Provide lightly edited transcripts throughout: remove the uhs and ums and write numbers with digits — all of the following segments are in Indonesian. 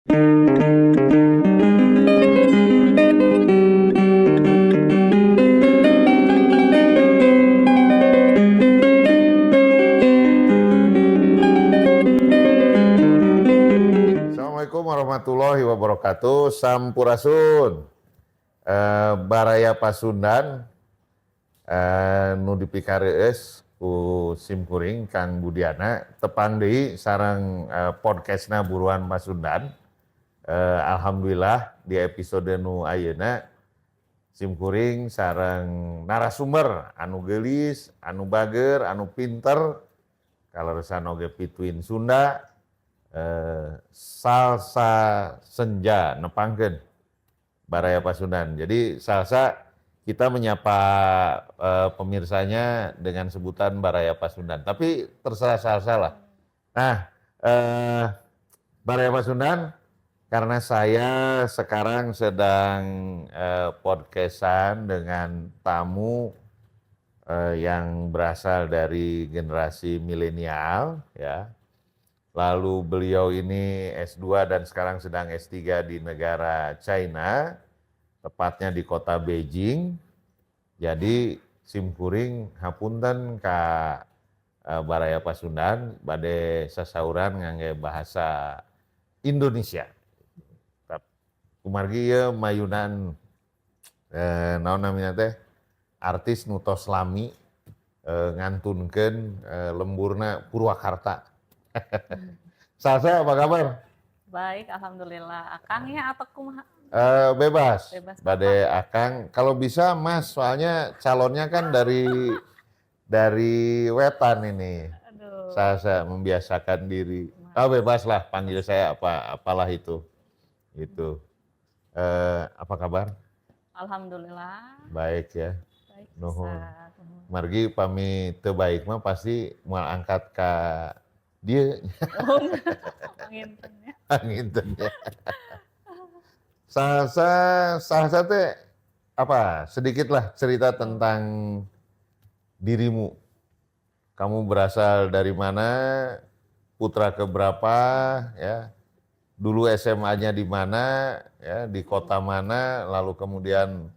Assalamualaikum warahmatullahi wabarakatuh. Sampurasun. Baraya Pasundan nu dipikareus ku simkuring Kang Budiana tepang deui sareng podcastna Buruan Pasundan. Alhamdulillah di episode nu ayeuna simkuring sareng narasumber anu geulis, anu bager, anu pinter, kaleresan oge pituin Sunda. Salsa senja nepangkeun Baraya Pasundan. Jadi salsa kita menyapa pemirsanya dengan sebutan Baraya Pasundan. Tapi terserah salsa lah. Nah, Baraya Pasundan karena saya sekarang sedang podcastan dengan tamu yang berasal dari generasi milenial, ya. Lalu beliau ini S2 dan sekarang sedang S3 di negara China, tepatnya di kota Beijing. Jadi simkuring hapunten ka Baraya Pasundan bade sasauran ngangge bahasa Indonesia. Kumargi ieu mayunan naon namina teh artis nu tos lami ngantunkeun lemburna Purwakarta. Salsa apa kabar? Baik, alhamdulillah. Akangnya atau kumaha? Bebas. Bebas, Bade Akang. Kalau bisa Mas, soalnya calonnya kan dari Wetan ini. Aduh. Salsa membiasakan diri. Bebas lah, panggil saya apalah itu. Itu. Apa kabar? Alhamdulillah. Baik ya. Baik. Nuhun. Margi pami teu baik mah pasti moal angkat ka dia. Nginten ya. Salsa teh apa? Sedikitlah cerita tentang dirimu. Kamu berasal dari mana? Putra keberapa? Ya. Dulu SMA-nya di mana? Ya, di kota mana? Lalu kemudian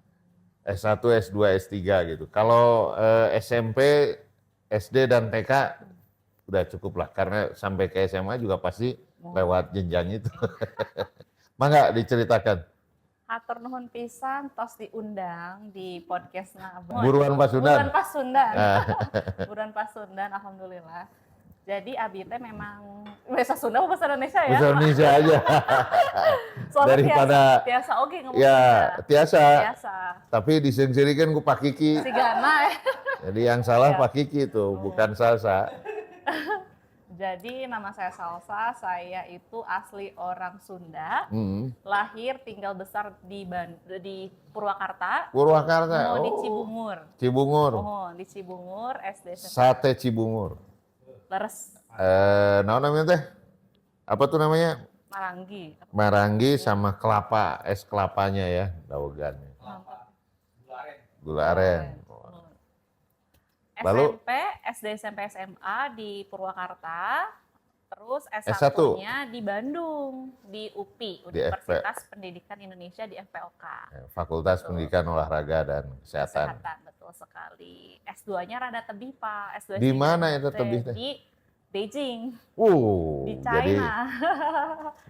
S1, S2, S3 gitu. Kalau SMP, SD dan TK udah cukup lah, karena sampai ke SMA juga pasti lewat jenjang itu. Mangga diceritakan. Hatur nuhun pisan tos diundang di podcastna Buruan Pasundan. Buruan Pasundan, alhamdulillah. Jadi abi teh memang bahasa Sunda atau bahasa Indonesia ya? Bahasa Indonesia aja. Soalnya daripada tiasa oke ngomongnya. Ya, tiasa. Tiasa. Tapi dising-singkan ku Pak Kiki. Si Gana ya. Jadi yang salah Pak Kiki itu, bukan Salsa. Jadi nama saya Salsa, saya itu asli orang Sunda, lahir tinggal besar di Purwakarta. Purwakarta, di Cibungur. Cibungur. Di Cibungur, SD. Sate Cibungur. Leres. Naon namanya teh? Apa tuh namanya? Maranggi. Maranggi sama kelapa, es kelapanya ya, daogan. Gula aren. Lalu SMP, SD, SMP, SMA di Purwakarta, terus S1-nya di Bandung, di UPI, Universitas Pendidikan Indonesia di FPOK. Fakultas Pendidikan Olahraga dan Kesehatan. Betul sekali. S2-nya rada tebih, Pak. S2 di mana itu tebih teh? Di Beijing. Di China.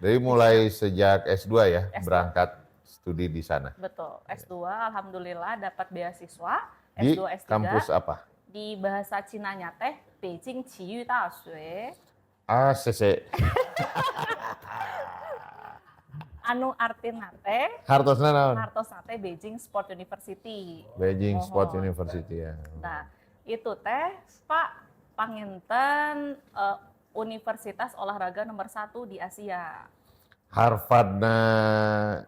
Jadi mulai sejak S2 ya, berangkat studi di sana. Betul. S2 alhamdulillah dapat beasiswa. Di S2, S3. Kampus apa? Di bahasa Cinanya teh Beijing Qiyu Daxue. ACC. Anu artina teh hartosna naon? Hartosna teh Beijing Sport University. Beijing Sport University ya. Nah, itu teh Pak panginten universitas olahraga nomor 1 di Asia. Harvardna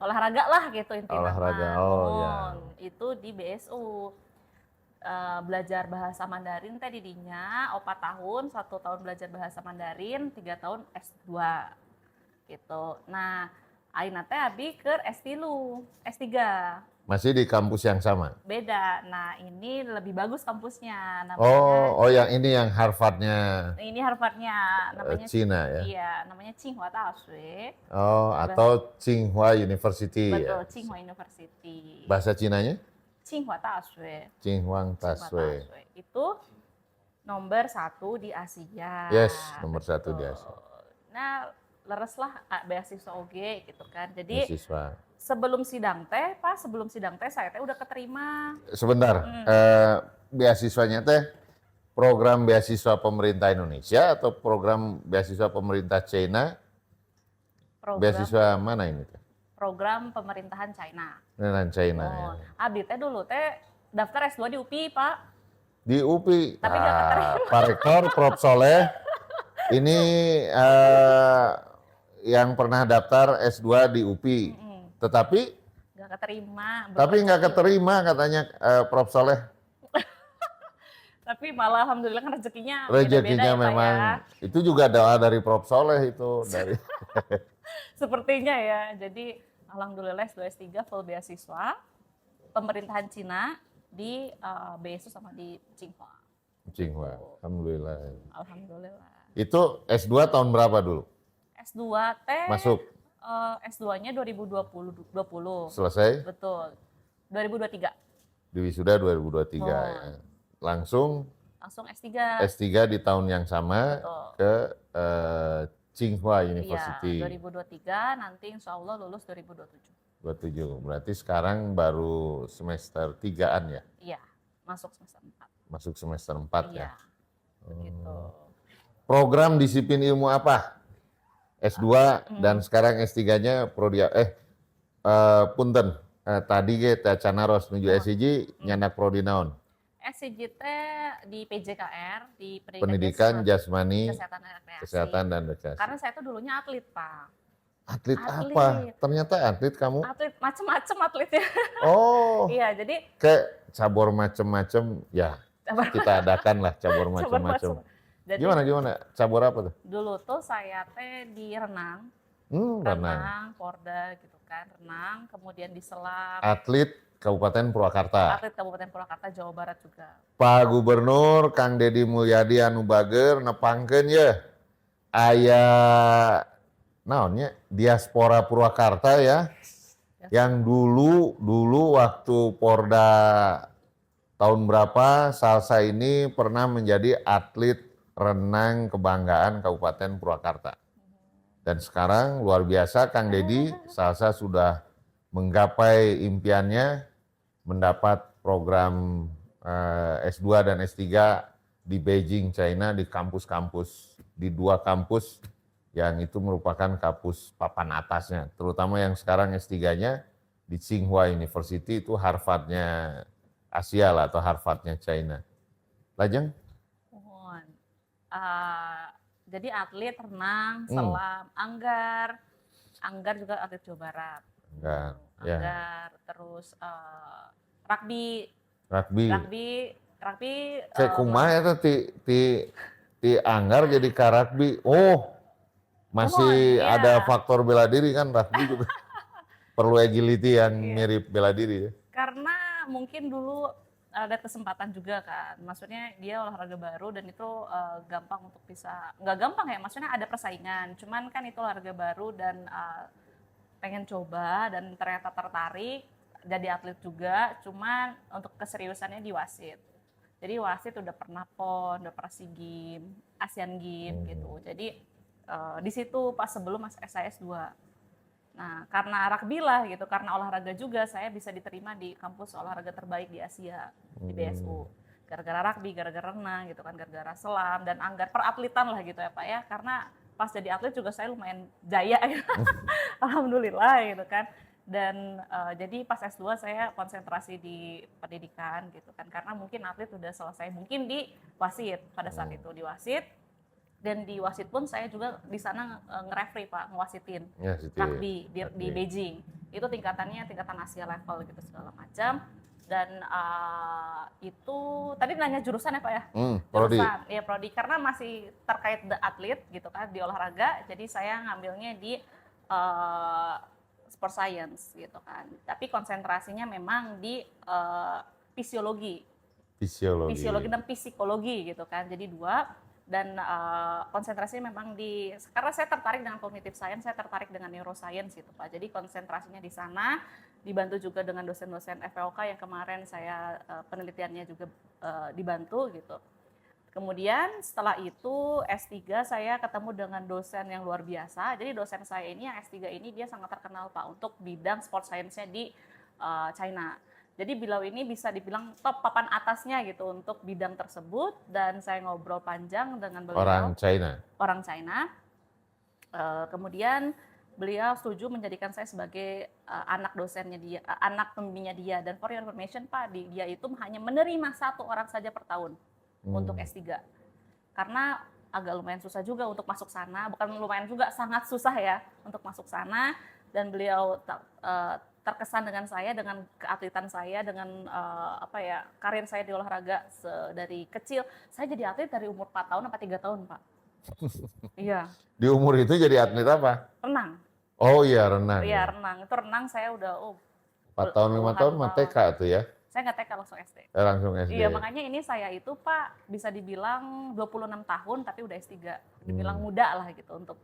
olahraga lah gitu intinya. Olahraga, ya. Itu di BSU. Belajar bahasa Mandarin teh di dinya 4 tahun, 1 tahun belajar bahasa Mandarin, 3 tahun S2 gitu. Nah, ayeuna teh abi keur S3. Masih di kampus yang sama? Beda. Nah, ini lebih bagus kampusnya. Oh, yang ini yang Harvardnya Ini Harvardnya, namanya Cina ya? iya, namanya Tsinghua Daoshui. Oh, atau Tsinghua University ya? Betul, Tsinghua University. Bahasa Cinanya? Tsinghua Daoshui. Tsinghua Tsinghua Daoshui. Daoshui. Itu nomor 1 di Asia. Yes, nomor 1 di Betul. Asia. Nah, lereslah beasiswa OG gitu kan. Jadi Mahasiswa. sebelum sidang teh saya teh udah keterima. Sebentar, beasiswanya teh program beasiswa pemerintah Indonesia atau program beasiswa pemerintah China? Beasiswa mana ini teh? Program pemerintahan China. Pemerintahan China Oh, ya. Abdi teh dulu teh daftar S2 di UPI, Pak. Di UPI. Tapi nggak keterima. Pak Rektor, Prof. Soleh, ini yang pernah daftar S2 di UPI. Tetapi Nggak keterima. nggak keterima katanya Prof. Soleh. Tapi malah alhamdulillah kan rezekinya Rezekinya beda-beda ya, memang Pak ya. itu juga doa dari Prof. Soleh itu dari Sepertinya ya. Jadi alhamdulillah S2 S3 full beasiswa pemerintahan Cina di BSU sama di Tsinghua. Tsinghua. Alhamdulillah. Alhamdulillah. Itu S2 tahun berapa dulu? S2 teh Masuk. S2-nya 2020. Selesai Betul. 2023. di wisuda 2023 ya. Langsung S3. S3 di tahun yang sama Betul. ke Tsinghua Iya, University. 2023 nanti insya Allah lulus 2027. 27. Berarti sekarang baru semester 3-an ya? Iya, masuk semester 4. Masuk semester 4 Iya, ya? begitu. Program disiplin ilmu apa? S2 dan sekarang S3-nya punten. Tadi ge teh canaros nuju SIG nyandak prodi naon? SCG di PJKR, di Pendidikan Jasmani, Kesehatan dan Rekreasi. Kesehatan dan Rekreasi. Karena saya tuh dulunya atlet, Pak. Atlet Atlet. apa? Ternyata atlet kamu? Atlet, macem-macem atletnya. Oh, Iya, jadi kayak cabur macem-macem, ya kita adakan lah cabur macem-macem. Jadi, Gimana? Cabur apa tuh? dulu tuh saya teh di renang, Renang. Porda gitu kan, renang, kemudian di selam. Atlet Kabupaten Purwakarta. Atlet Kabupaten Purwakarta, Jawa Barat juga. Pak Gubernur Kang Deddy Mulyadi anu bager nepangkeun ye aya naonnya diaspora Purwakarta ya. Yang dulu waktu Porda tahun berapa Salsa ini pernah menjadi atlet renang kebanggaan Kabupaten Purwakarta. Dan sekarang luar biasa Kang Deddy Salsa sudah menggapai impiannya mendapat program S2 dan S3 di Beijing, China di kampus-kampus, di 2 kampus yang itu merupakan kampus papan atasnya. Terutama yang sekarang S3-nya di Tsinghua University itu Harvard-nya Asia lah atau Harvard-nya China. Lajeng? Mohon. Jadi atlet renang, selam, Anggar juga atlet Jawa Barat. Anggar, terus rugby. Kayak kumaha eta ti Anggar jadi ka rugby. Oh, masih iya. ada faktor bela diri kan rugby juga. Perlu agility yang mirip bela diri ya. Karena mungkin dulu ada kesempatan juga kan, maksudnya dia olahraga baru dan itu gampang untuk bisa, nggak gampang ya, maksudnya ada persaingan, cuman kan itu olahraga baru dan pengen coba dan ternyata tertarik jadi atlet juga, cuman untuk keseriusannya di wasit. Jadi wasit udah pernah PON, udah pernah SEA Games, Asian Games gitu. Jadi di situ pas sebelum saya S2. Nah, karena rugby lah gitu, karena olahraga juga saya bisa diterima di kampus olahraga terbaik di Asia, di BSU. Gara-gara rugby, gara-gara renang gitu kan, gara-gara selam dan Anggar, peratletan lah gitu ya Pak ya. Karena pas jadi atlet juga saya lumayan jaya gitu. Alhamdulillah gitu kan. Dan jadi pas S2 saya konsentrasi di pendidikan gitu kan, karena mungkin atlet udah selesai, mungkin di wasit pada saat itu di wasit. Dan di wasit pun saya juga di sana nge-referee Pak, ngewasitin rugby di Beijing. Itu tingkatan Asia level gitu segala macam. Dan itu tadi nanya jurusan ya Pak ya? Jurusan, ya prodi, karena masih terkait the atlet gitu kan di olahraga. Jadi saya ngambilnya di sport science gitu kan. Tapi konsentrasinya memang di fisiologi Fisiologi. dan psikologi gitu kan. Jadi dua, dan konsentrasinya memang karena saya tertarik dengan cognitive science, saya tertarik dengan neuroscience gitu Pak. Jadi konsentrasinya di sana, dibantu juga dengan dosen-dosen FLK yang kemarin saya penelitiannya juga dibantu gitu. Kemudian setelah itu S3 saya ketemu dengan dosen yang luar biasa. Jadi dosen saya ini yang S3 ini dia sangat terkenal Pak untuk bidang sport science-nya di China. Jadi beliau ini bisa dibilang top papan atasnya gitu untuk bidang tersebut, dan saya ngobrol panjang dengan beliau. Orang China. Orang China. Kemudian beliau setuju menjadikan saya sebagai anak dosennya dia, anak pembimbingnya dia. Dan for your information Pak, dia itu hanya menerima 1 orang saja per tahun untuk S3. Karena agak lumayan susah juga untuk masuk sana, bukan lumayan juga, sangat susah ya untuk masuk sana. Dan beliau terkesan dengan saya, dengan keatletan saya, dengan karir saya di olahraga dari kecil. Saya jadi atlet dari umur 4 tahun apa 3 tahun Pak. Iya. Di umur itu jadi atlet apa? Renang. Oh iya, renang. Iya, renang. Itu renang saya udah 4 tahun 5 tahun mah TK tuh ya? Saya nggak TK, langsung SD. Langsung SD. Iya, makanya ini saya itu Pak bisa dibilang 26 tahun tapi udah S3. Dibilang muda lah gitu untuk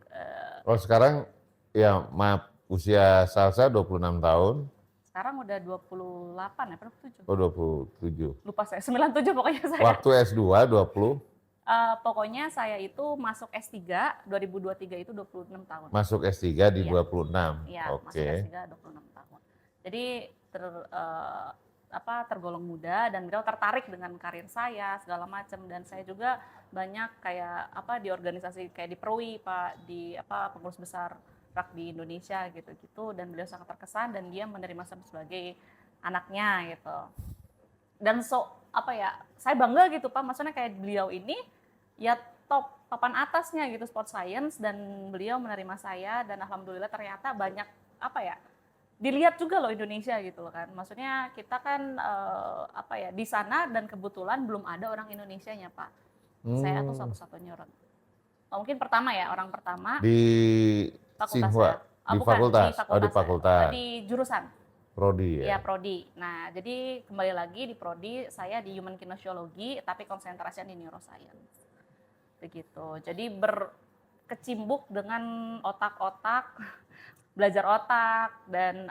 Oh sekarang ya maaf, usia Salsa 26 tahun. sekarang udah 28 ya, 27. Oh 27. Lupa saya, 97 pokoknya saya. Waktu S2 20? Pokoknya saya itu masuk S3 2023 itu 26 tahun. Masuk S3 di Iya. 26. Iya, Oke. masuk S3 26 tahun. Jadi tergolong muda, dan beliau tertarik dengan karir saya segala macam, dan saya juga banyak kayak di organisasi kayak di PROI Pak, di pengurus besar rugby Indonesia gitu-gitu, dan beliau sangat terkesan dan dia menerima saya sebagai anaknya gitu. Dan saya bangga gitu Pak, maksudnya kayak beliau ini ya top papan atasnya gitu sport science, dan beliau menerima saya, dan alhamdulillah ternyata banyak dilihat juga loh Indonesia gitu loh kan. Maksudnya kita kan di sana, dan kebetulan belum ada orang Indonesianya Pak. Saya tuh satu-satunya orang. Mungkin orang pertama Di fakultas Tsinghua, saya. di Bukan, fakultas. Oh di saya. fakultas. Di jurusan. Prodi ya. Iya, prodi. Nah, jadi kembali lagi di prodi saya di human kinesiologi tapi konsentrasinya di neuroscience. Begitu. Jadi berkecimpung dengan otak-otak, belajar otak, dan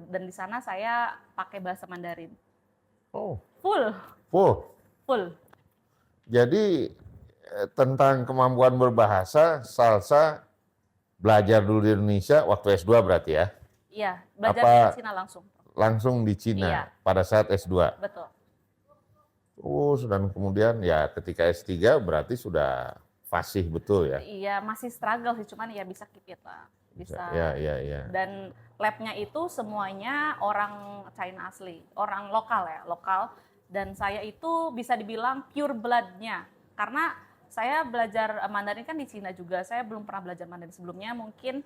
di sana saya pakai bahasa Mandarin. Oh. Full. Jadi tentang kemampuan berbahasa, Salsa belajar dulu di Indonesia waktu S2 berarti ya? Iya, belajar di Cina langsung. Langsung di Cina Iya. pada saat S2? Betul. Dan kemudian ya ketika S3 berarti sudah fasih betul ya? Iya, masih struggle sih, cuman ya bisa keep it lah. Bisa. Ya. Dan labnya itu semuanya orang China asli, orang lokal. Dan saya itu bisa dibilang pure blood-nya. Karena saya belajar Mandarin kan di Cina juga, saya belum pernah belajar Mandarin sebelumnya. Mungkin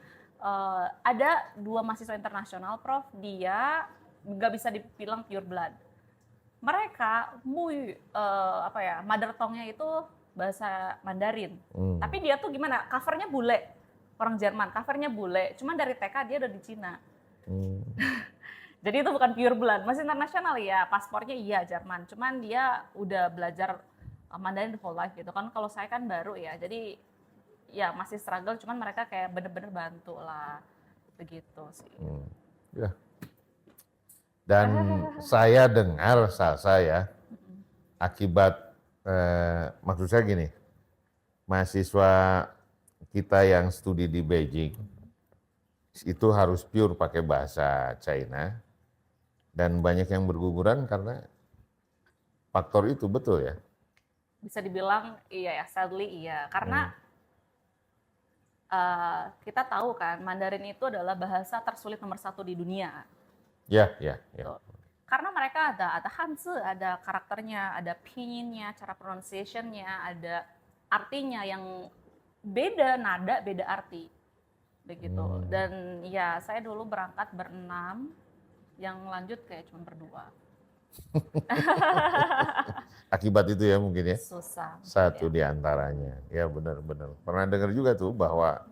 ada 2 mahasiswa internasional, Prof, dia nggak bisa dibilang pure blood. Mereka mother tongue-nya itu bahasa Mandarin. Tapi dia tuh gimana? Covernya bule. Orang Jerman, covernya bule. Cuman dari TK dia udah di Cina. Jadi itu bukan pure blood. Masih internasional ya, paspornya iya Jerman. Cuman dia udah belajar Mandarin the whole life gitu kan. Kalau saya kan baru ya. Jadi ya masih struggle, cuman mereka kayak bener-bener bantu lah. Begitu sih. Ya. Dan saya dengar akibat maksud saya gini, mahasiswa kita yang studi di Beijing itu harus pure pakai bahasa China, dan banyak yang berguguran karena faktor itu, betul ya? Bisa dibilang iya ya, sadly iya, karena kita tahu kan Mandarin itu adalah bahasa tersulit nomor 1 di dunia. Ya. Karena mereka ada Hanzi, ada karakternya, ada pinyin-nya, cara pronunciation-nya, ada artinya yang beda nada, beda arti. Begitu. Dan ya saya dulu berangkat ber-6, yang lanjut kayak cuma berdua. Akibat itu ya mungkin ya? Susah. Satu di antaranya. Ya benar. Pernah dengar juga tuh bahwa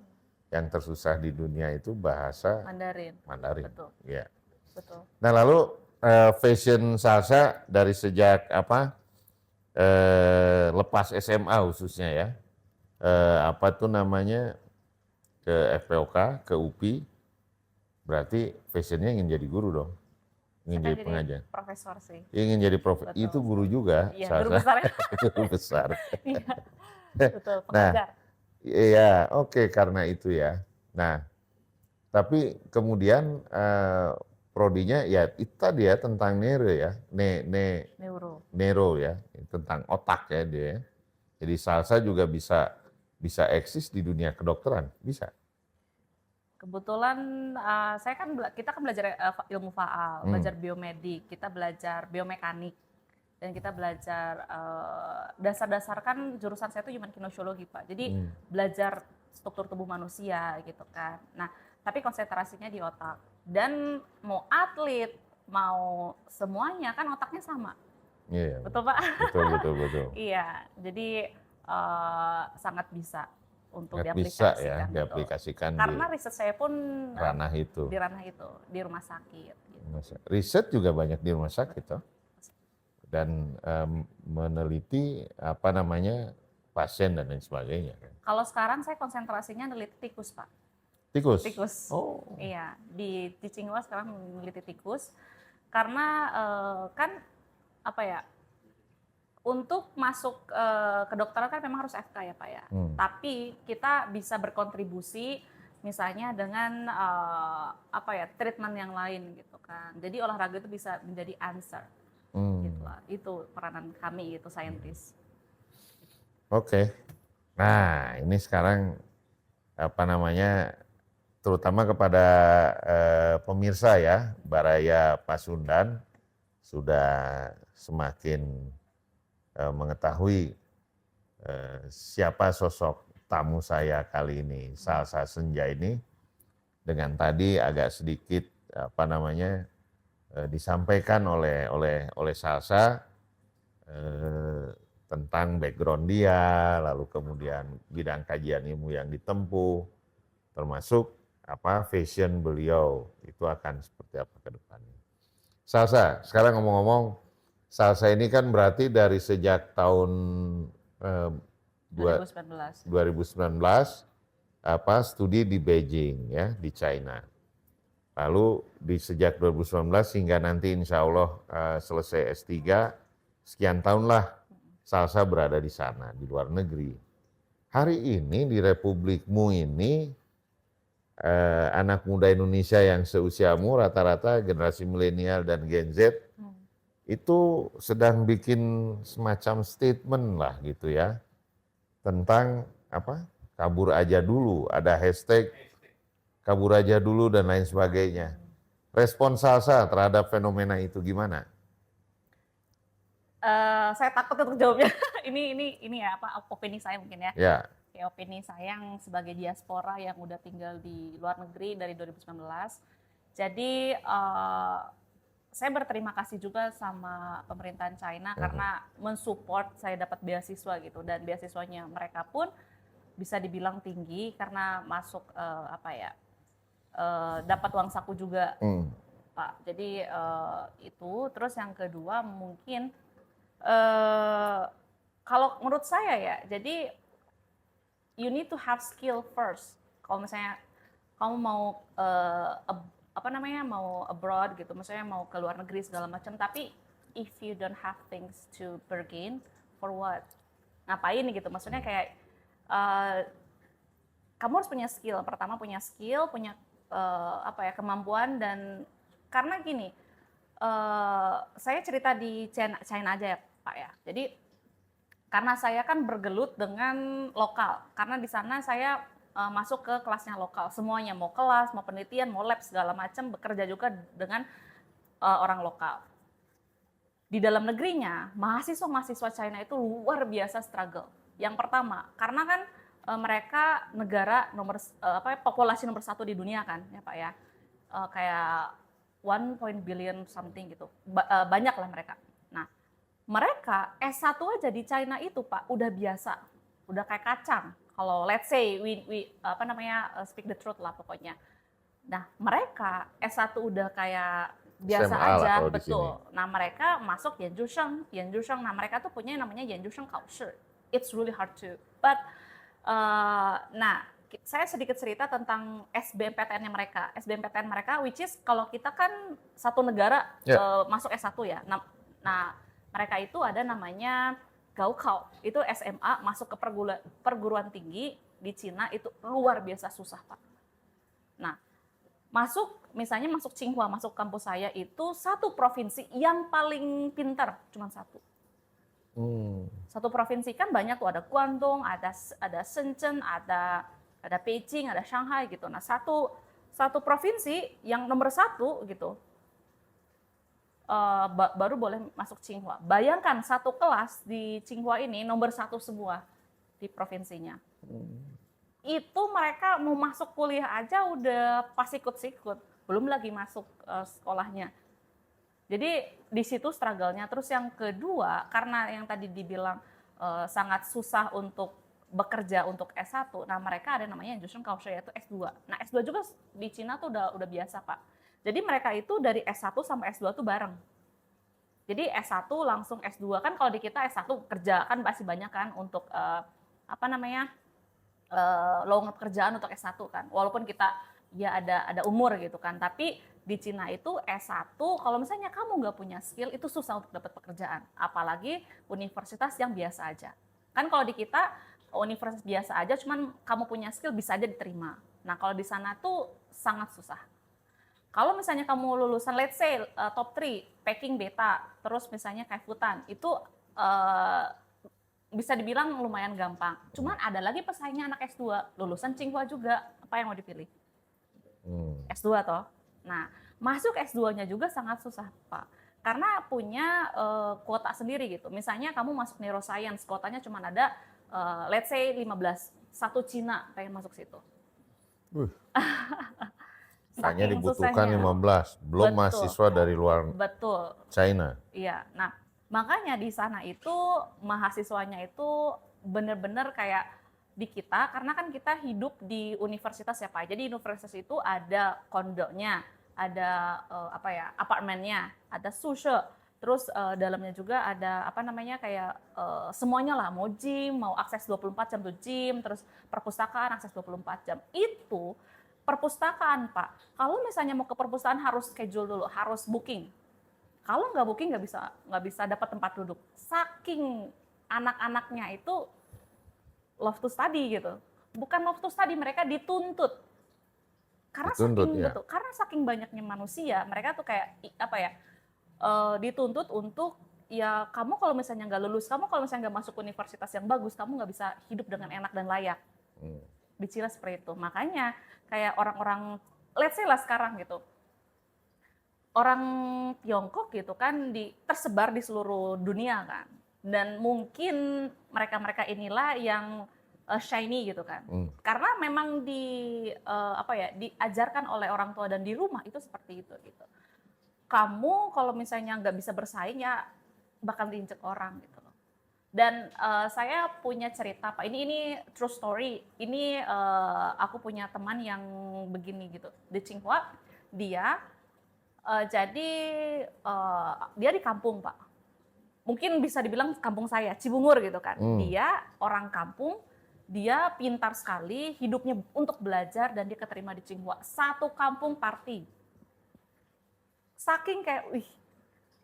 yang tersusah di dunia itu bahasa Mandarin. Mandarin. Betul, Ya. betul. Nah lalu fashion salsa dari sejak lepas SMA khususnya ya, apa tuh namanya ke FPOK, ke UPI, berarti fashionnya ingin jadi guru dong, Saya ingin kan jadi jadi pengajar, profesor sih. ingin jadi itu Betul. guru juga Iya, guru salsa, besar ya. guru besar. Iya, betul, Nah, pengajar. iya oke karena itu ya. Nah, tapi kemudian prodinya ya itu tadi ya tentang neuro ya, Neuro. neuro ya, tentang otak ya dia. Ya. Jadi salsa juga bisa eksis di dunia kedokteran, bisa. Kebetulan kita kan belajar ilmu faal, Hmm. belajar biomedik, kita belajar biomekanik, dan kita belajar dasar-dasar kan jurusan saya itu human kinesiologi Pak. Jadi belajar struktur tubuh manusia gitu kan. Nah, tapi konsentrasinya di otak. Dan mau atlet, mau semuanya kan otaknya sama. Iya, Betul Pak? betul. Iya, jadi sangat bisa untuk Nggak bisa ya diaplikasikan, betul. diaplikasikan di Karena riset saya pun ranah itu. di ranah itu, di rumah sakit. Gitu. Riset juga banyak di rumah sakit toh. Dan meneliti pasien dan lain sebagainya. Kalau sekarang saya konsentrasinya meneliti tikus Pak. Tikus? Tikus. Oh. Iya, di Tsinghua sekarang meneliti tikus. Karena kan apa ya, untuk masuk kedokteran kan memang harus FK ya Pak ya. Tapi kita bisa berkontribusi misalnya dengan treatment yang lain gitu kan. Jadi olahraga itu bisa menjadi answer. Gitu lah. Itu peranan kami itu saintis. Oke. Nah, ini sekarang terutama kepada pemirsa ya, Baraya Pasundan sudah semakin mengetahui siapa sosok tamu saya kali ini, Salsa Senja ini, dengan tadi agak sedikit disampaikan oleh Salsa tentang background dia, lalu kemudian bidang kajian ilmu yang ditempuh, termasuk fashion beliau itu akan seperti apa ke depannya. Salsa, sekarang ngomong-ngomong, Salsa ini kan berarti dari sejak tahun 2019. 2019 studi di Beijing ya, di China. Lalu sejak 2019 hingga nanti insya Allah selesai S3, sekian tahun lah Salsa berada di sana, di luar negeri. Hari ini di Republikmu ini, anak muda Indonesia yang seusiamu rata-rata generasi milenial dan Gen Z itu sedang bikin semacam statement lah gitu ya tentang kabur aja dulu, ada hashtag kabur aja dulu dan lain sebagainya. Respon Salsa terhadap fenomena itu gimana? Saya takut untuk jawabnya. ini ya opini saya mungkin ya. Ya. Kayak opini saya yang sebagai diaspora yang udah tinggal di luar negeri dari 2019. Jadi saya berterima kasih juga sama pemerintahan China karena mensupport saya dapat beasiswa gitu, dan beasiswanya mereka pun bisa dibilang tinggi karena masuk dapat uang saku juga Pak. Jadi itu. Terus yang kedua mungkin kalau menurut saya ya, jadi you need to have skill first. Kalau misalnya kamu mau mau abroad gitu, maksudnya mau ke luar negeri segala macam, tapi if you don't have things to bargain, for what? Ngapain gitu? Maksudnya kayak kamu harus punya skill. Pertama punya skill, punya kemampuan, dan karena gini, saya cerita di China aja ya Pak ya. Jadi karena saya kan bergelut dengan lokal, karena di sana saya masuk ke kelasnya lokal, semuanya mau kelas, mau penelitian, mau lab segala macam, bekerja juga dengan orang lokal. Di dalam negerinya, mahasiswa China itu luar biasa struggle. Yang pertama, karena kan mereka negara populasi nomor 1 di dunia kan, ya Pak ya, kayak 1 billion something gitu, banyak lah mereka. Nah, mereka S1 aja di China itu Pak udah biasa, udah kayak kacang. Kalau let's say we apa namanya speak the truth lah pokoknya. Nah, mereka S1 udah kayak biasa SMA lah aja, kalau di betul. sini. Nah, mereka masuk Yanjusheng. Nah, mereka tuh punya yang namanya Yanjusheng Kaoshi. It's really hard to. But nah, saya sedikit cerita tentang SBMPTN-nya mereka. SBMPTN mereka, which is kalau kita kan satu negara Ya. masuk S1 ya. Nah, mereka itu ada namanya Gaokao. Itu SMA masuk ke perguruan tinggi di Cina itu luar biasa susah, Pak. Nah, misalnya masuk Tsinghua, masuk kampus saya itu satu provinsi yang paling pintar, cuma satu. Satu provinsi kan banyak tuh, ada Guangdong, ada Shenzhen, ada Beijing, ada Shanghai gitu. Nah, satu provinsi yang nomor satu gitu baru boleh masuk Tsinghua. Bayangkan satu kelas di Tsinghua ini nomor satu semua di provinsinya. Itu mereka mau masuk kuliah aja udah pas ikut-sikut, belum lagi masuk sekolahnya. Jadi di situ struggle-nya. Terus yang kedua, karena yang tadi dibilang sangat susah untuk bekerja untuk S1, nah mereka ada namanya Yanjusheng Kaoshi yaitu S2. Nah S2 juga di Cina tuh udah biasa, Pak. Jadi mereka itu dari S1 sampai S2 tuh bareng. Jadi S1 langsung S2, kan kalau di kita S1 kerja kan masih banyak kan untuk apa namanya lowongan pekerjaan untuk S1 kan. Walaupun kita ya ada umur gitu kan, tapi di Cina itu S1 kalau misalnya kamu nggak punya skill itu susah untuk dapat pekerjaan, apalagi universitas yang biasa aja. Kan kalau di kita universitas biasa aja cuman kamu punya skill bisa aja diterima. Nah, kalau di sana tuh sangat susah. Kalau misalnya kamu lulusan let's say top 3, Peking Beta, terus misalnya kayak Futan, itu bisa dibilang lumayan gampang. Cuman ada lagi pesaingnya anak S2, lulusan Tsinghua juga. Apa yang mau dipilih? S2 toh. Nah, masuk S2-nya juga sangat susah, Pak. Karena punya kuota sendiri gitu. Misalnya kamu masuk neuroscience, kuotanya cuma ada let's say 15. Satu Cina pengen masuk situ. Hanya Saking dibutuhkan susahnya. 15, belum Betul. mahasiswa dari luar Betul. China. Iya. Nah, makanya di sana itu mahasiswanya itu benar-benar kayak di kita, karena kan kita hidup di universitas ya Pak. Jadi universitas itu ada kondonya, ada apa ya, apartemennya, ada sushi, terus dalamnya juga ada apa namanya kayak semuanya lah, mau gym, mau akses 24 jam tuh gym, terus perpustakaan akses 24 jam. Itu perpustakaan Pak. Kalau misalnya mau ke perpustakaan harus schedule dulu, harus booking. Kalau nggak booking nggak bisa dapat tempat duduk. Saking anak-anaknya itu love to study gitu. Bukan love to study, mereka dituntut. Karena Dituntut, saking ya. betul, karena saking banyaknya manusia, mereka tuh kayak apa ya? Dituntut untuk ya kamu kalau misalnya nggak lulus, kamu kalau misalnya nggak masuk universitas yang bagus, kamu nggak bisa hidup dengan enak dan layak. Di Cina seperti itu. Makanya kayak orang-orang let's say lah sekarang gitu. Orang Tiongkok gitu kan tersebar di seluruh dunia kan. Dan mungkin mereka-mereka inilah yang shiny gitu kan. Karena memang apa ya, diajarkan oleh orang tua dan di rumah itu seperti itu gitu. Kamu kalau misalnya nggak bisa bersaing ya bakal diinjek orang gitu loh. Dan saya punya cerita Pak, ini true story. Ini aku punya teman yang begini gitu. Di Tsinghua, dia jadi dia di kampung Pak. Mungkin bisa dibilang kampung saya, Cibungur gitu kan. Dia orang kampung, dia pintar sekali, hidupnya untuk belajar dan dia keterima di Tsinghua. Satu kampung party. Saking kayak,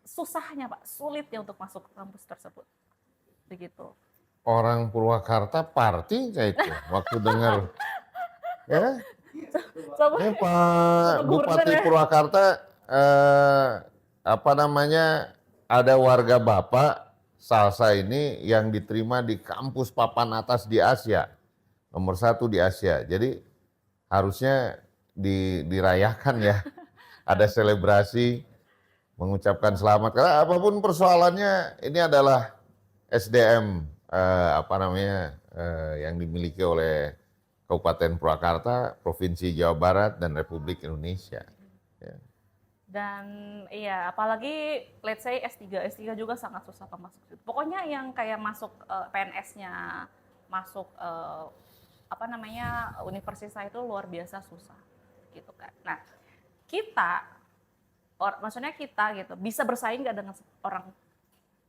susahnya Pak, sulitnya untuk masuk ke kampus tersebut. Begitu. Orang Purwakarta party kayak itu waktu dengar ya. Coba Ini Pak Bupati ya. Purwakarta apa namanya ada warga Bapak Salsa ini yang diterima di kampus papan atas di Asia, nomor 1 di Asia. Jadi harusnya dirayakan ya, ada selebrasi, mengucapkan selamat. Karena apapun persoalannya ini adalah SDM apa namanya yang dimiliki oleh Kabupaten Purwakarta, Provinsi Jawa Barat, dan Republik Indonesia. Ya. Dan iya, apalagi let's say S3 juga sangat susah Pak masuk situ. Pokoknya yang kayak masuk PNS-nya, masuk universitas itu luar biasa susah gitu kan. Nah, maksudnya kita gitu bisa bersaing nggak dengan orang,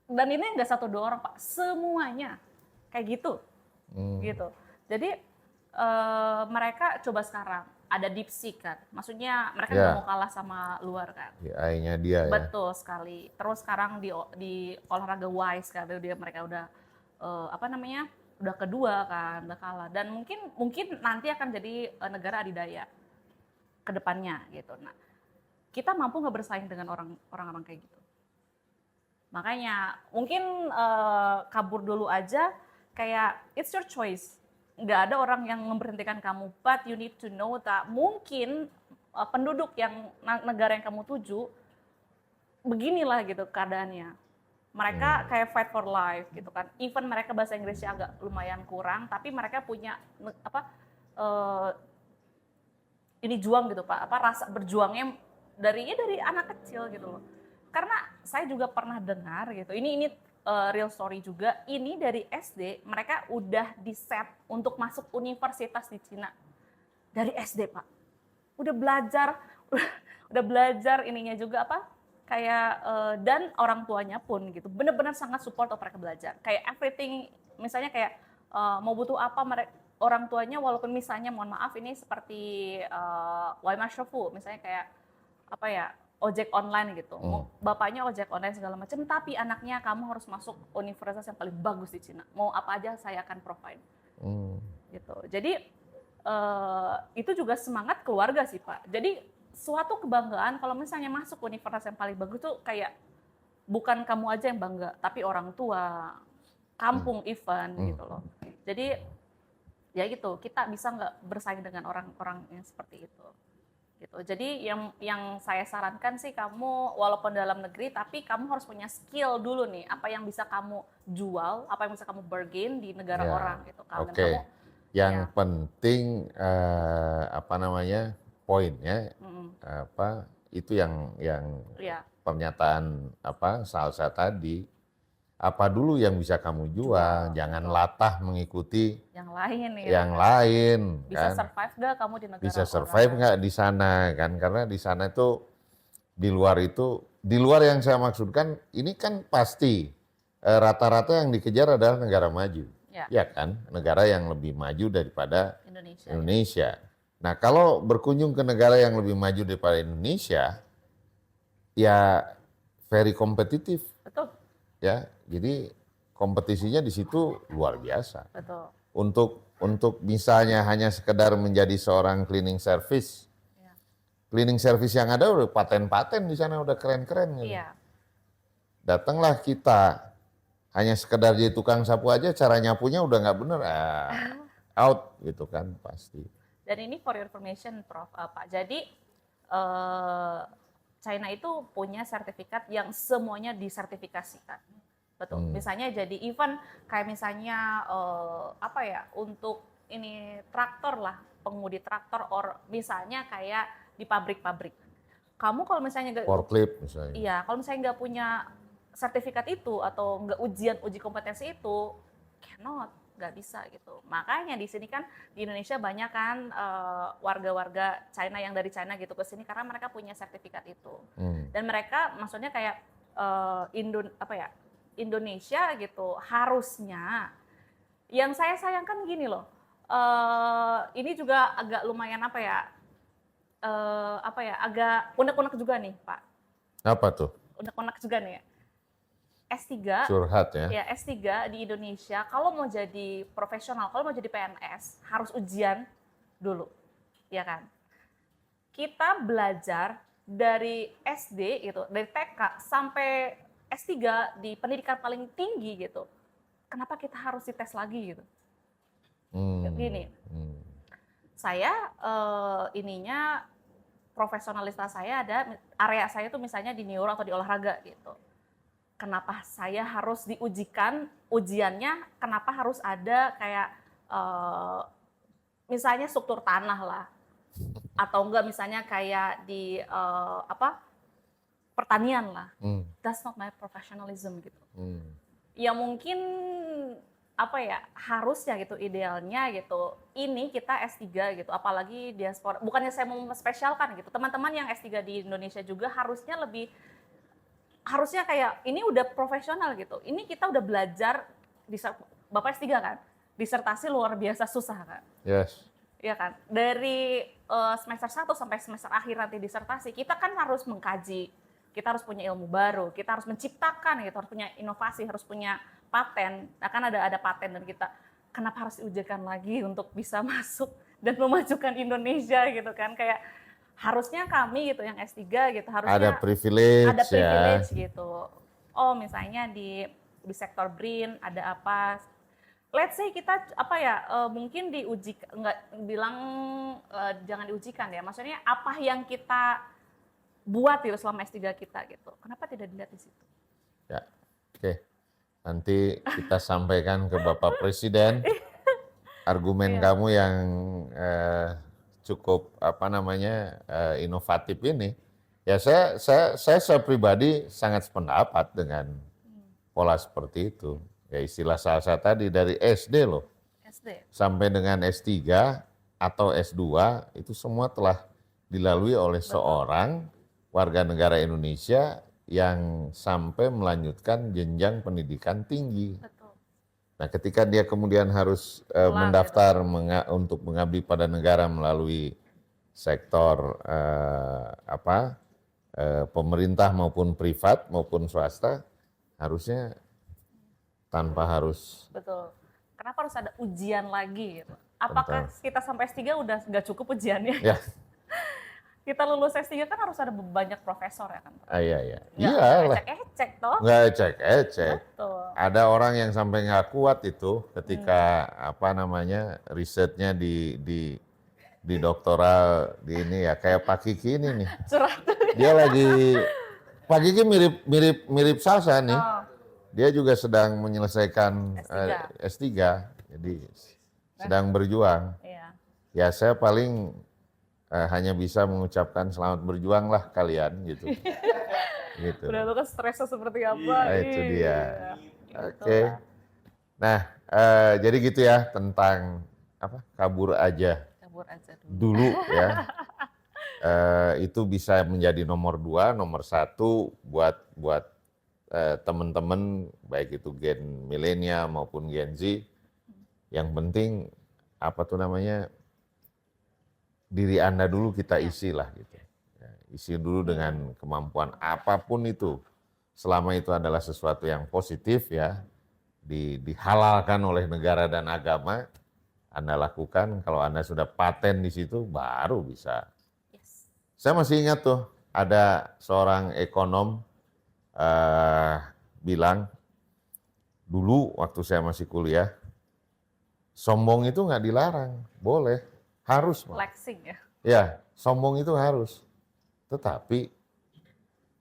dan ini nggak satu dua orang Pak, semuanya kayak gitu gitu. Jadi mereka coba sekarang ada DeepSeek kan, maksudnya mereka nggak mau kalah sama luar kan. AI-nya dia ya. Betul sekali. Terus sekarang di olahraga WISE kan, mereka udah udah kedua kan, udah kalah. Dan mungkin nanti akan jadi negara adidaya ke depannya gitu. Nah, kita mampu nggak bersaing dengan orang-orang kayak gitu? Makanya mungkin kabur dulu aja, kayak it's your choice. Nggak ada orang yang memberhentikan kamu, but you need to know that mungkin penduduk yang negara yang kamu tuju beginilah gitu keadaannya. Mereka kayak fight for life gitu kan. Even mereka bahasa Inggrisnya agak lumayan kurang, tapi mereka punya ini juang gitu Pak, rasa berjuangnya dari anak kecil gitu loh. Karena saya juga pernah dengar gitu. Ini real story juga. Ini dari SD mereka udah di-set untuk masuk universitas di Cina. Dari SD, Pak. Udah belajar ininya juga kayak dan orang tuanya pun gitu. Benar-benar sangat support untuk mereka belajar. Kayak everything, misalnya kayak mau butuh apa orang tuanya, walaupun misalnya mohon maaf ini seperti Waimar Shofu, misalnya kayak ojek online gitu. Bapaknya ojek online segala macam, tapi anaknya kamu harus masuk universitas yang paling bagus di Cina. Mau apa aja saya akan provide. Gitu. Jadi itu juga semangat keluarga sih Pak. Jadi suatu kebanggaan kalau misalnya masuk universitas yang paling bagus tuh kayak bukan kamu aja yang bangga, tapi orang tua, kampung event gitu loh. Jadi ya gitu, kita bisa nggak bersaing dengan orang-orang yang seperti itu. Gitu. Jadi yang saya sarankan sih, kamu walaupun dalam negeri tapi kamu harus punya skill dulu nih, apa yang bisa kamu jual, apa yang bisa kamu bargain di negara orang gitu kan. Oke. Yang penting poinnya itu yang pernyataan Salsa tadi, apa dulu yang bisa kamu jual, jangan latah mengikuti yang lain bisa kan. Survive nggak kamu di negara bisa survive nggak di sana kan, karena di sana itu di luar yang saya maksudkan ini kan pasti rata-rata yang dikejar adalah negara maju ya kan, negara yang lebih maju daripada Indonesia. Nah, kalau berkunjung ke negara yang lebih maju daripada Indonesia ya very kompetitif. Betul. Ya, jadi kompetisinya di situ luar biasa. Betul. Untuk misalnya hanya sekedar menjadi seorang cleaning service. Cleaning service yang ada udah paten-paten di sana, udah keren-keren gitu. Iya. Datanglah kita hanya sekedar jadi tukang sapu aja, cara nyapunya udah nggak bener, out gitu kan pasti. Dan ini for your information Prof. Pak. Jadi China itu punya sertifikat yang semuanya disertifikasikan. Betul. Misalnya jadi event kayak misalnya untuk ini traktor lah, pengemudi traktor, or misalnya kayak di pabrik-pabrik. Kamu kalau misalnya forklift misalnya. Iya, kalau misalnya nggak punya sertifikat itu atau nggak uji kompetensi itu, nggak bisa gitu. Makanya di sini kan di Indonesia banyak kan warga-warga China yang dari China gitu ke sini karena mereka punya sertifikat itu. Dan mereka maksudnya kayak Indonesia gitu harusnya. Yang saya sayangkan gini loh. Ini juga agak lumayan agak unek-unek juga nih, Pak. Apa tuh? Unek-unek juga nih ya. S3, curhat ya. Ya, S3 di Indonesia kalau mau jadi profesional, kalau mau jadi PNS harus ujian dulu. Ya kan? Kita belajar dari SD gitu, dari TK sampai S3 di pendidikan paling tinggi gitu. Kenapa kita harus dites lagi gitu? Gini. Saya profesionalitas saya ada area saya tuh misalnya di neuro atau di olahraga gitu. Kenapa saya harus diujikan ujiannya? Kenapa harus ada kayak misalnya struktur tanah lah, atau enggak misalnya kayak di pertanian lah? That's not my professionalism gitu. Ya mungkin apa ya, harusnya gitu idealnya gitu, ini kita S3 gitu, apalagi diaspora, bukannya saya mau spesialkan gitu, teman-teman yang S3 di Indonesia juga harusnya kayak ini udah profesional gitu, ini kita udah belajar, Bapak S3 kan, disertasi luar biasa susah kan, Yes. ya kan, dari semester 1 sampai semester akhir nanti disertasi, kita kan harus mengkaji, kita harus punya ilmu baru, kita harus menciptakan gitu, harus punya inovasi, harus punya paten. Nah kan ada paten dan kita kenapa harus diujikan lagi untuk bisa masuk dan memajukan Indonesia gitu kan, kayak harusnya kami gitu yang S3 gitu Ada harusnya privilege ada ya. privilege gitu. Oh misalnya di sektor BRIN ada apa? Let's say kita apa ya mungkin diuji, nggak bilang jangan diujikan ya. Maksudnya apa yang kita buat gitu selama S3 kita gitu. Kenapa tidak dilihat di situ? Ya, oke. Nanti kita sampaikan ke Bapak Presiden argumen Iya. kamu yang cukup apa namanya inovatif ini. Ya saya pribadi sangat sependapat dengan pola seperti itu. Ya istilah saya tadi dari SD loh SD. sampai dengan S3 atau S2 itu semua telah dilalui oleh seorang warga negara Indonesia yang sampai melanjutkan jenjang pendidikan tinggi. Betul. Nah, ketika dia kemudian harus mendaftar untuk mengabdi pada negara melalui sektor pemerintah maupun privat maupun swasta, harusnya tanpa harus. Betul. Kenapa harus ada ujian lagi gitu? Apakah kita sampai S3 udah nggak cukup ujiannya? Ya. Kita lulus S3 kan harus ada banyak profesor ya kan? Iya. Nggak ecek-ecek toh. Nggak ecek-ecek. Betul. Ada orang yang sampai nggak kuat itu ketika risetnya di doktoral di ini ya kayak Pak Kiki ini nih. Curhat. Dia lagi Pak Kiki mirip Salsa nih. Oh, Dia juga sedang menyelesaikan S3. jadi sedang berjuang. Iya. Ya saya paling hanya bisa mengucapkan selamat berjuang lah kalian gitu. Gitu. Udah lu kan stresnya seperti apa? Nah, itu dia. Oke. Itulah. Nah, jadi gitu ya tentang kabur aja Kabur aja dulu ya. Itu bisa menjadi nomor 2, nomor 1 buat teman-teman baik itu gen milenial maupun Gen Z. Yang penting diri Anda dulu kita isi lah gitu. Ya, isi dulu dengan kemampuan apapun itu. Selama itu adalah sesuatu yang positif ya, dihalalkan oleh negara dan agama, Anda lakukan. Kalau Anda sudah paten di situ, baru bisa. Yes. Saya masih ingat tuh, ada seorang ekonom bilang, dulu waktu saya masih kuliah, sombong itu nggak dilarang, boleh, harus. Flexing ya. Ya, sombong itu harus. Tetapi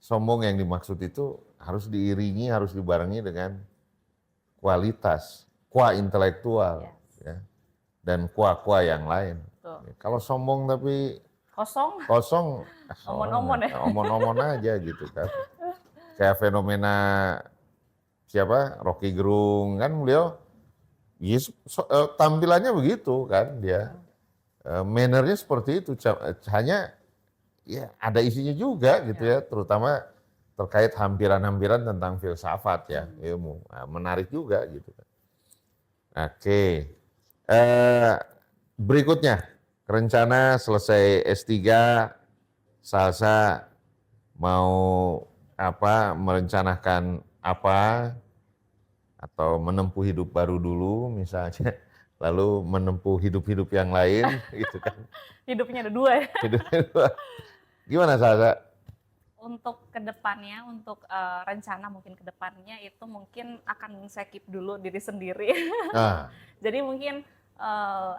sombong yang dimaksud itu harus diiringi, harus dibarengi dengan kualitas, intelektual, ya, dan kuah yang lain. Ya, kalau sombong tapi kosong, omon-omon ya. Omon-omon aja gitu kan. Kayak fenomena Rocky Gerung kan beliau, tampilannya begitu kan dia. Mannernya seperti itu, hanya ya ada isinya juga gitu ya, terutama terkait hampiran-hampiran tentang filsafat ya, ilmu. Nah, menarik juga gitu. Oke. Berikutnya, rencana selesai S3, Salsa mau merencanakan apa, atau menempuh hidup baru dulu misalnya, lalu menempuh hidup-hidup yang lain gitu kan. Hidupnya ada 2 ya. Hidupnya 2. Gimana Salsa? Untuk kedepannya, untuk rencana mungkin kedepannya itu mungkin akan saya keep dulu diri sendiri. Nah. Jadi mungkin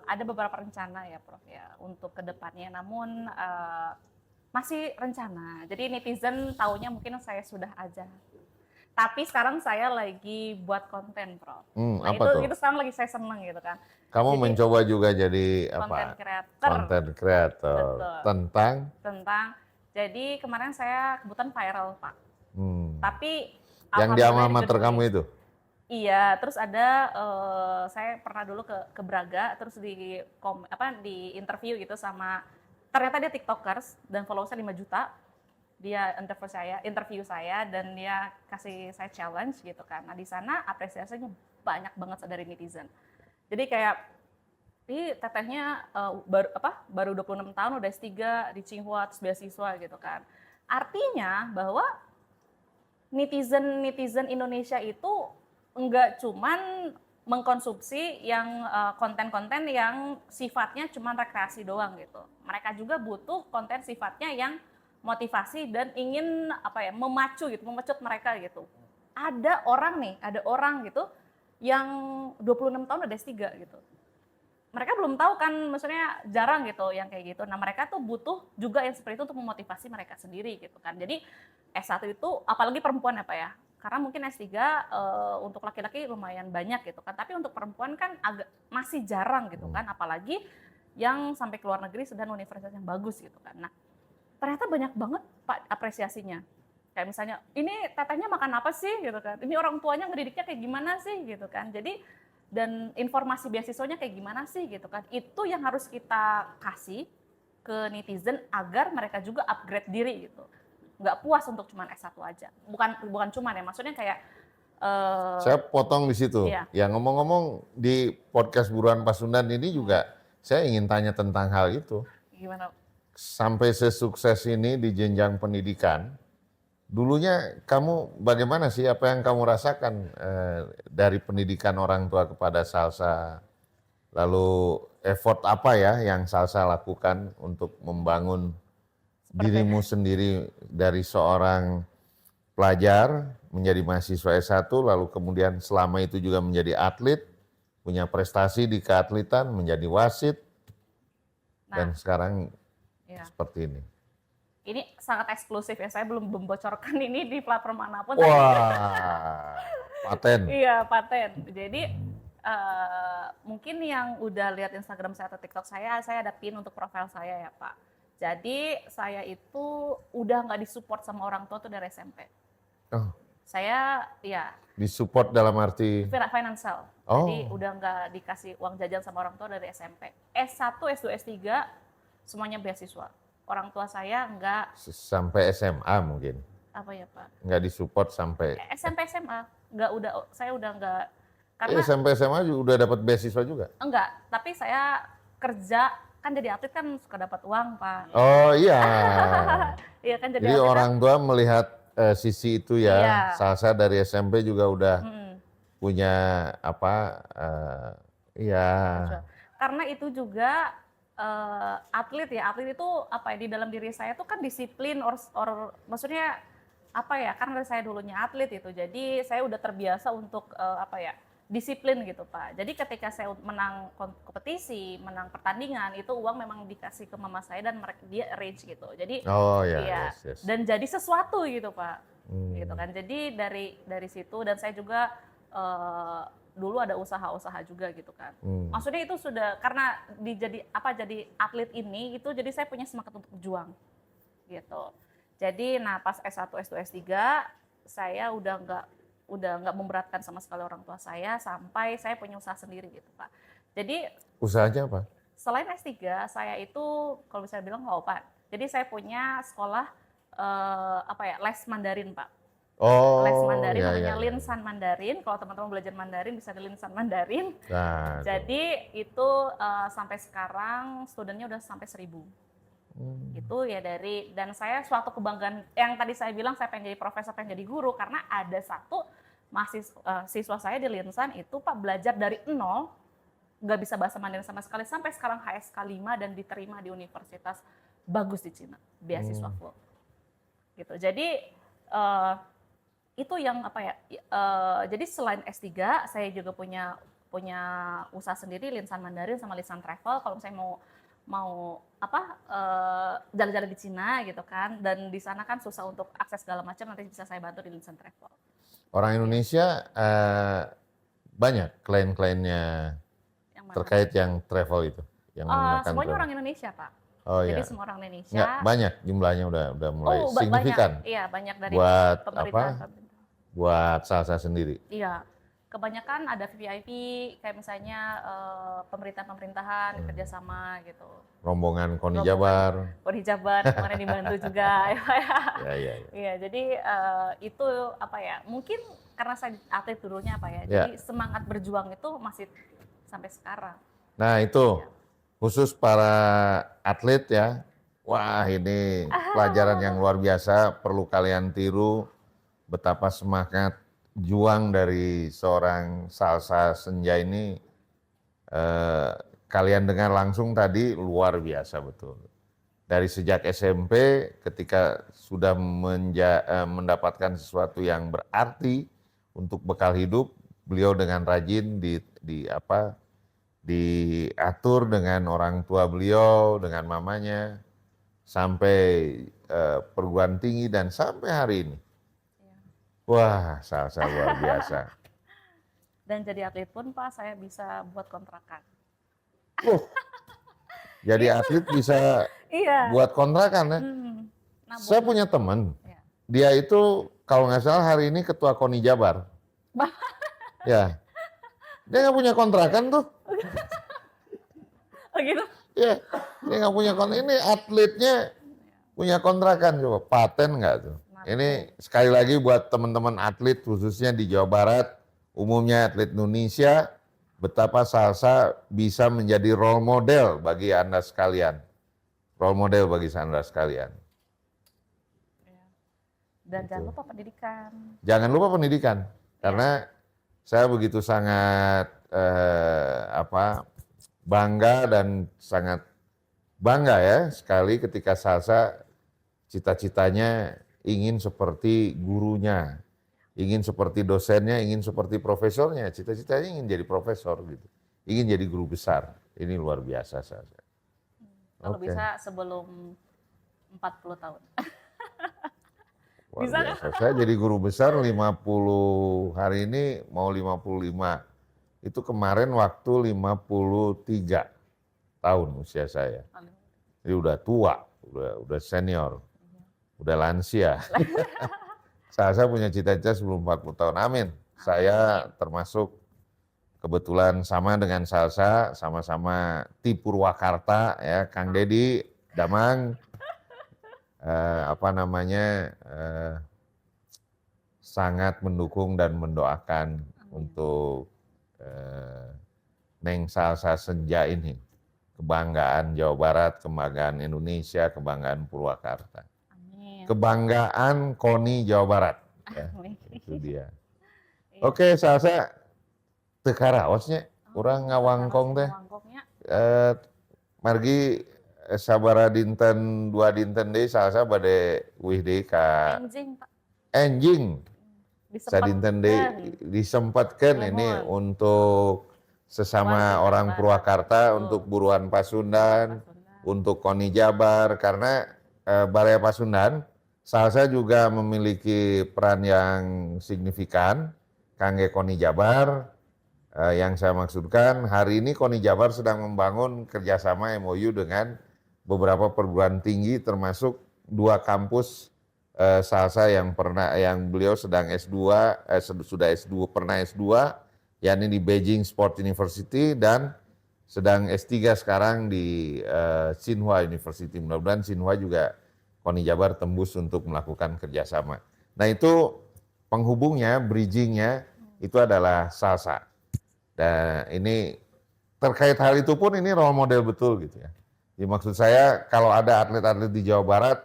ada beberapa rencana ya Prof ya untuk kedepannya, namun masih rencana. Jadi netizen taunya mungkin saya sudah aja. Tapi sekarang saya lagi buat konten Prof. Nah itu sekarang lagi saya seneng gitu kan. Kamu jadi, mencoba juga jadi Konten kreator. Tentang? Jadi kemarin saya kebetulan viral Pak. Tapi yang di alma mater kamu itu? Iya, terus ada saya pernah dulu ke Braga, terus di interview gitu sama ternyata dia TikTokers dan followersnya 5 juta. Dia interview saya dan dia kasih saya challenge gitu kan. Nah, di sana apresiasinya banyak banget dari netizen. Jadi kayak ini tetehnya baru 26 tahun udah S3 di Tsinghua terus beasiswa gitu kan. Artinya bahwa netizen Indonesia itu enggak cuman mengkonsumsi yang konten-konten yang sifatnya cuman rekreasi doang gitu. Mereka juga butuh konten sifatnya yang motivasi dan ingin memacu gitu, memecut mereka gitu. Ada orang gitu yang 26 tahun udah S3 gitu. Mereka belum tahu kan, maksudnya jarang gitu yang kayak gitu. Nah, mereka tuh butuh juga yang seperti itu untuk memotivasi mereka sendiri gitu kan. Jadi S1 itu apalagi perempuan ya Pak ya. Karena mungkin S3 untuk laki-laki lumayan banyak gitu kan. Tapi untuk perempuan kan masih jarang gitu kan. Apalagi yang sampai ke luar negeri dan universitas yang bagus gitu kan. Nah, ternyata banyak banget Pak apresiasinya. Kayak misalnya, ini tetehnya makan apa sih gitu kan. Ini orang tuanya ngedidiknya kayak gimana sih gitu kan. Jadi dan informasi beasiswanya kayak gimana sih gitu kan. Itu yang harus kita kasih ke netizen agar mereka juga upgrade diri gitu. Nggak puas untuk cuman S1 aja. Bukan cuman ya, maksudnya kayak Saya potong di situ. iya. Ya ngomong-ngomong di podcast Buruan Pasundan ini juga saya ingin tanya tentang hal itu. Gimana? Sampai sesukses ini di jenjang pendidikan, dulunya kamu bagaimana sih, apa yang kamu rasakan dari pendidikan orang tua kepada Salsa, lalu effort apa ya yang Salsa lakukan untuk membangun dirimu sendiri dari seorang pelajar menjadi mahasiswa S1, lalu kemudian selama itu juga menjadi atlet, punya prestasi di keatletan, menjadi wasit, dan Nah, sekarang ya. seperti ini. Ini sangat eksklusif ya, saya belum membocorkan ini di platform manapun. Wah, paten. Iya, paten. Jadi mungkin yang udah lihat Instagram saya atau TikTok saya ada pin untuk profil saya ya Pak. Jadi saya itu udah nggak disupport sama orang tua tuh dari SMP. Oh, Saya ya disupport dalam arti, financial. Jadi oh, udah nggak dikasih uang jajan sama orang tua dari SMP. S1, S2, S3 semuanya beasiswa. Orang tua saya nggak sampai SMA mungkin. apa ya Pak? Nggak disupport sampai, SMP SMA saya udah nggak karena sampai SMA juga udah dapat beasiswa juga? enggak, tapi saya kerja kan jadi atlet kan suka dapat uang Pak. Oh iya, Iya kan jadi jadi atlet kan. orang tua melihat sisi itu ya, Iya. Salsa dari SMP juga udah Mm, punya apa, iya, karena itu juga atlet atlet itu di dalam diri saya tuh kan disiplin maksudnya karena saya dulunya atlet itu jadi saya udah terbiasa untuk disiplin gitu Pak. Jadi ketika saya menang kompetisi, menang pertandingan itu uang memang dikasih ke mama saya dan dia arrange gitu. Jadi oh ya, iya, yes. dan jadi sesuatu gitu Pak. Hmm. Gitu kan. Jadi dari situ dan saya juga dulu ada usaha-usaha juga gitu kan. Maksudnya itu sudah karena jadi atlet ini itu jadi saya punya semangat untuk berjuang gitu. Jadi pas S1, S2, S3 saya udah nggak memberatkan sama sekali orang tua saya sampai saya punya usaha sendiri gitu Pak. Jadi Usahanya apa? selain S3 saya itu kalau bisa bilang Pak. Jadi saya punya sekolah les Mandarin Pak. Les Oh, Mandarin ya, namanya ya, ya. Linsan Mandarin. Kalau teman-teman belajar Mandarin bisa di Linsan Mandarin. Nah, Jadi itu sampai sekarang studennya udah sampai 1.000. Itu ya dan saya suatu kebanggaan yang tadi saya bilang saya pengen jadi profesor, pengen jadi guru karena ada satu siswa saya di Linsan itu Pak belajar dari nol, nggak bisa bahasa Mandarin sama sekali sampai sekarang HSK 5 dan diterima di universitas bagus di Cina, beasiswa full. Gitu. Jadi itu yang jadi selain S3 saya juga punya usaha sendiri Linsan Mandarin sama Linsan Travel kalau misalnya mau jalan-jalan di Cina gitu kan dan di sana kan susah untuk akses segala macam nanti bisa saya bantu di Linsan Travel. orang Indonesia banyak klien-kliennya Yang mana? terkait yang travel itu, yang menggunakan Semuanya travel. orang Indonesia Pak. Oh Jadi iya. semua orang Indonesia. Nggak, banyak jumlahnya udah mulai signifikan. Banyak. Iya banyak dari Buat pemerintah. buat Salsa sendiri. Iya. kebanyakan ada VIP, kayak misalnya pemerintahan-pemerintahan kerjasama gitu. Rombongan Koni Rombongan Jabar. Koni Jabar kemarin dibantu juga. Ya, ya, ya. Iya, jadi itu apa ya? Mungkin karena saya atlet dulunya apa ya? Ya. Jadi semangat berjuang itu masih sampai sekarang. Nah itu khusus para atlet ya. Wah ini pelajaran yang luar biasa, perlu kalian tiru betapa semangat juang dari seorang Salsa Senja ini. Kalian dengar langsung tadi luar biasa betul. Dari sejak SMP ketika sudah mendapatkan sesuatu yang berarti untuk bekal hidup, beliau dengan rajin diatur dengan orang tua beliau, dengan mamanya, sampai perguruan tinggi dan sampai hari ini. Wah, Salsa luar biasa. Dan jadi atlet pun Pak, saya bisa buat kontrakan. Jadi atlet bisa Iya. buat kontrakan ya. Nabung. Saya punya teman, Ya. dia itu kalau nggak salah hari ini ketua Koni Jabar. Ya, dia nggak punya kontrakan tuh. Oh gitu? Ya, dia nggak punya kontrakan. Ini atletnya punya kontrakan, coba paten nggak tuh? Ini sekali lagi buat teman-teman atlet khususnya di Jawa Barat, umumnya atlet Indonesia, betapa Salsa bisa menjadi role model bagi Anda sekalian. Role model bagi Anda sekalian. Dan jangan lupa pendidikan. Jangan lupa pendidikan, karena saya begitu sangat bangga dan sangat bangga ya sekali ketika Salsa cita-citanya ingin seperti gurunya, ingin seperti dosennya, ingin seperti profesornya. Cita-citanya ingin jadi profesor gitu, ingin jadi guru besar. Ini luar biasa Salsa. Kalau bisa sebelum 40 tahun. Luar Bisa biasa. Saya jadi guru besar 50 hari ini mau 55. Itu kemarin waktu 53 tahun usia saya. Jadi udah tua, udah senior, udah lansia. Saya punya cita-cita sebelum 40 tahun. Amin. Saya termasuk kebetulan sama dengan Salsa, sama-sama di Purwakarta ya, Kang Dedi, Damang. Sangat mendukung dan mendoakan untuk Neng Salsa Senja ini. Kebanggaan Jawa Barat, kebanggaan Indonesia, kebanggaan Purwakarta. Amin. Kebanggaan Koni Jawa Barat. Ya, itu dia. Iya. Oke, Salsa tekaraosnya orang ngawangkong teh. Margi sabara dinten 2 dinten deui Salsa bade wih deui ka Enjing, Pak. enjing. Sadinten deui disempatkeun Mohon. ini untuk sesama Warga orang Barat. Purwakarta, Betul. untuk Buruan Pasundan, untuk Koni Jabar, karena Balai Pasundan Salsa juga memiliki peran yang signifikan kangge Koni Jabar. Yang saya maksudkan hari ini Koni Jabar sedang membangun kerjasama MOU dengan beberapa perguruan tinggi termasuk 2 kampus Salsa yang beliau sedang S2, sudah S2, pernah S2, yakni di Beijing Sport University dan sedang S3 sekarang di Tsinghua University. Mudah-mudahan Tsinghua juga Koni Jabar tembus untuk melakukan kerjasama. Nah itu penghubungnya, bridgingnya itu adalah Salsa. Dan ini terkait hal itu pun ini role model betul gitu ya. Jadi maksud saya kalau ada atlet-atlet di Jawa Barat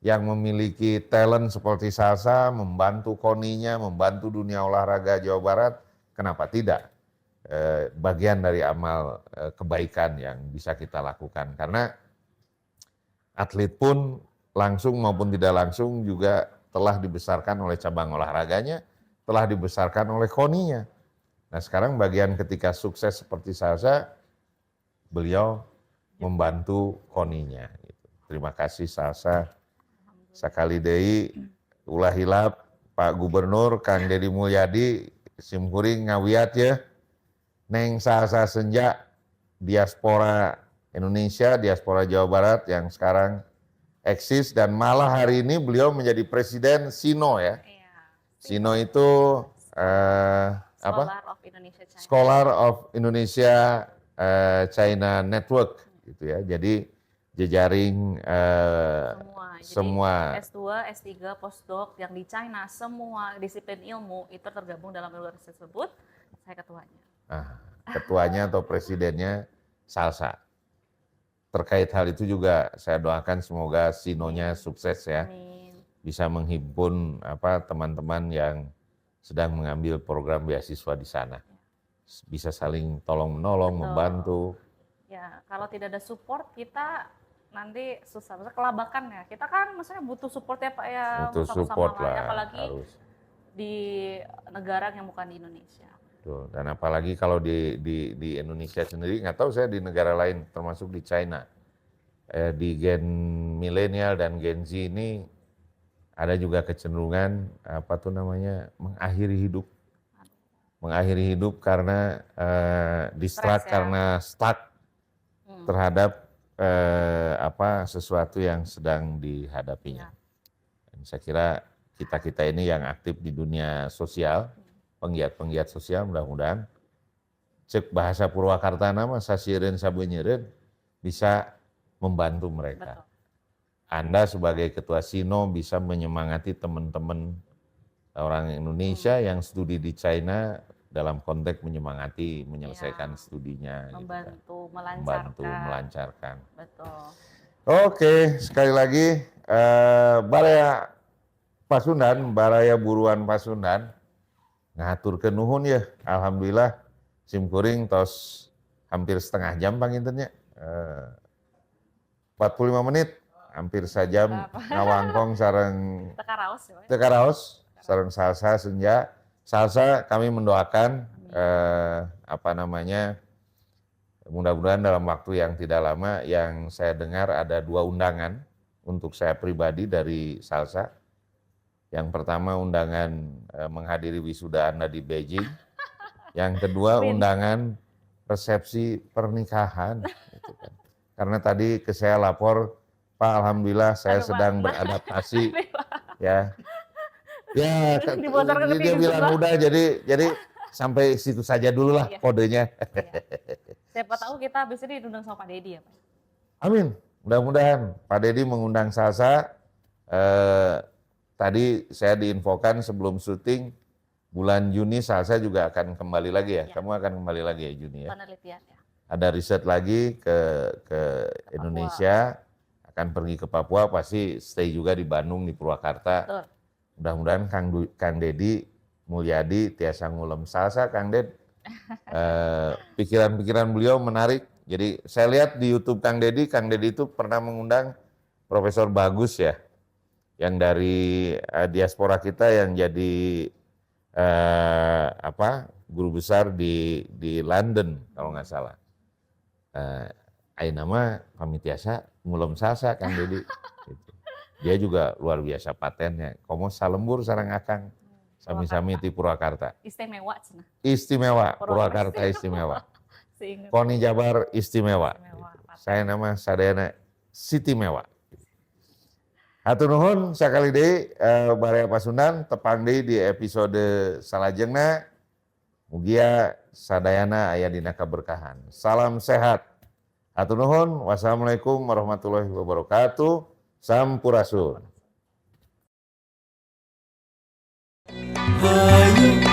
yang memiliki talent seperti Salsa, membantu Koninya, membantu dunia olahraga Jawa Barat, kenapa tidak? Bagian dari amal kebaikan yang bisa kita lakukan. Karena atlet pun langsung maupun tidak langsung juga telah dibesarkan oleh cabang olahraganya, telah dibesarkan oleh Koninya. Nah sekarang bagian ketika sukses seperti Salsa, beliau membantu Koninya. Terima kasih Salsa. Sakali deui ulah hilap Pak Gubernur Kang Deddy Mulyadi simkuring ngawiat ya. Neng Salsa Senja diaspora Indonesia, diaspora Jawa Barat yang sekarang eksis dan malah hari ini beliau menjadi presiden SINO ya. SINO itu Scholar of Indonesia China. Scholar of Indonesia China Network gitu ya. Jadi jejaring semua. Jadi S2, S3, postdoc yang di China, semua disiplin ilmu itu tergabung dalam universitas tersebut. Saya ketuanya. Ketuanya atau presidennya Salsa. Terkait hal itu juga saya doakan semoga Sinonya sukses ya. Amin. Bisa menghimpun teman-teman yang sedang mengambil program beasiswa di sana. Bisa saling tolong menolong, membantu. Ya, kalau tidak ada support kita nanti susah, kelabakan ya. Kita kan maksudnya butuh support ya Pak ya, butuh support lah, apalagi harus di negara yang bukan di Indonesia. Tuh, dan apalagi kalau di Indonesia sendiri, nggak tahu saya di negara lain, termasuk di China, di gen milenial dan gen Z ini ada juga kecenderungan mengakhiri hidup karena distract ya. karena stuck terhadap sesuatu yang sedang dihadapinya. Dan saya kira kita ini yang aktif di dunia sosial, penggiat-penggiat sosial, mudah-mudahan cek bahasa Purwakarta nama sasieureun sabeunyereun bisa membantu mereka. Betul. Anda sebagai ketua Sino bisa menyemangati teman-teman orang Indonesia yang studi di China dalam konteks menyelesaikan studinya. Membantu, melancarkan. Betul. Oke, sekali lagi Baraya Pasundan, Baraya Buruan Pasundan, ngaturkeun nuhun ya. Alhamdulillah simkuring tos hampir setengah jam pangintennya. 45 menit, hampir sajam ngawangkong sareng teka raos sareng Salsa Senja. Salsa kami mendoakan mudah-mudahan dalam waktu yang tidak lama, yang saya dengar ada 2 undangan untuk saya pribadi dari Salsa. Yang pertama undangan menghadiri wisuda Anda di Beijing. Yang kedua undangan resepsi pernikahan. Gitu kan. Karena tadi ke saya lapor, Pak alhamdulillah saya sedang beradaptasi. Ya. Ya, dia bilang udah jadi sampai situ saja dulu lah kodenya. Siapa tahu kita habis ini diundang sama Pak Deddy ya Pak. Amin, mudah-mudahan Pak Deddy mengundang Salsa. Tadi saya diinfokan sebelum syuting bulan Juni Salsa juga akan kembali lagi ya. Kamu akan kembali lagi ya Juni ya. Penelitian ya. Ada riset lagi ke Indonesia, akan pergi ke Papua, pasti stay juga di Bandung, di Purwakarta. Betul. Mudah-mudahan Kang Deddy Mulyadi tiasa ngulem Salsa, Kang Ded. Pikiran-pikiran beliau menarik. Jadi saya lihat di YouTube Kang Deddy itu pernah mengundang Profesor Bagus ya, yang dari diaspora kita yang jadi guru besar di London kalau nggak salah. Ayeuna mah pamitiasa ngulem Salsa Kang Deddy. Gitu. Dia juga luar biasa patennya. Komo salembur sareng akang. Sami-sami di Purwakarta. Istimewa cenah. Istimewa, Purwakarta istimewa. Koni Jabar istimewa. Saya nama sadayana Siti Mewa. Hatur nuhun sakali deui Baraya Pasundan tepang deui di episode salajengna. Mugia sadayana aya dina kaberkahan. Salam sehat. Hatur nuhun. Wassalamualaikum warahmatullahi wabarakatuh. Sampurasun. Hayu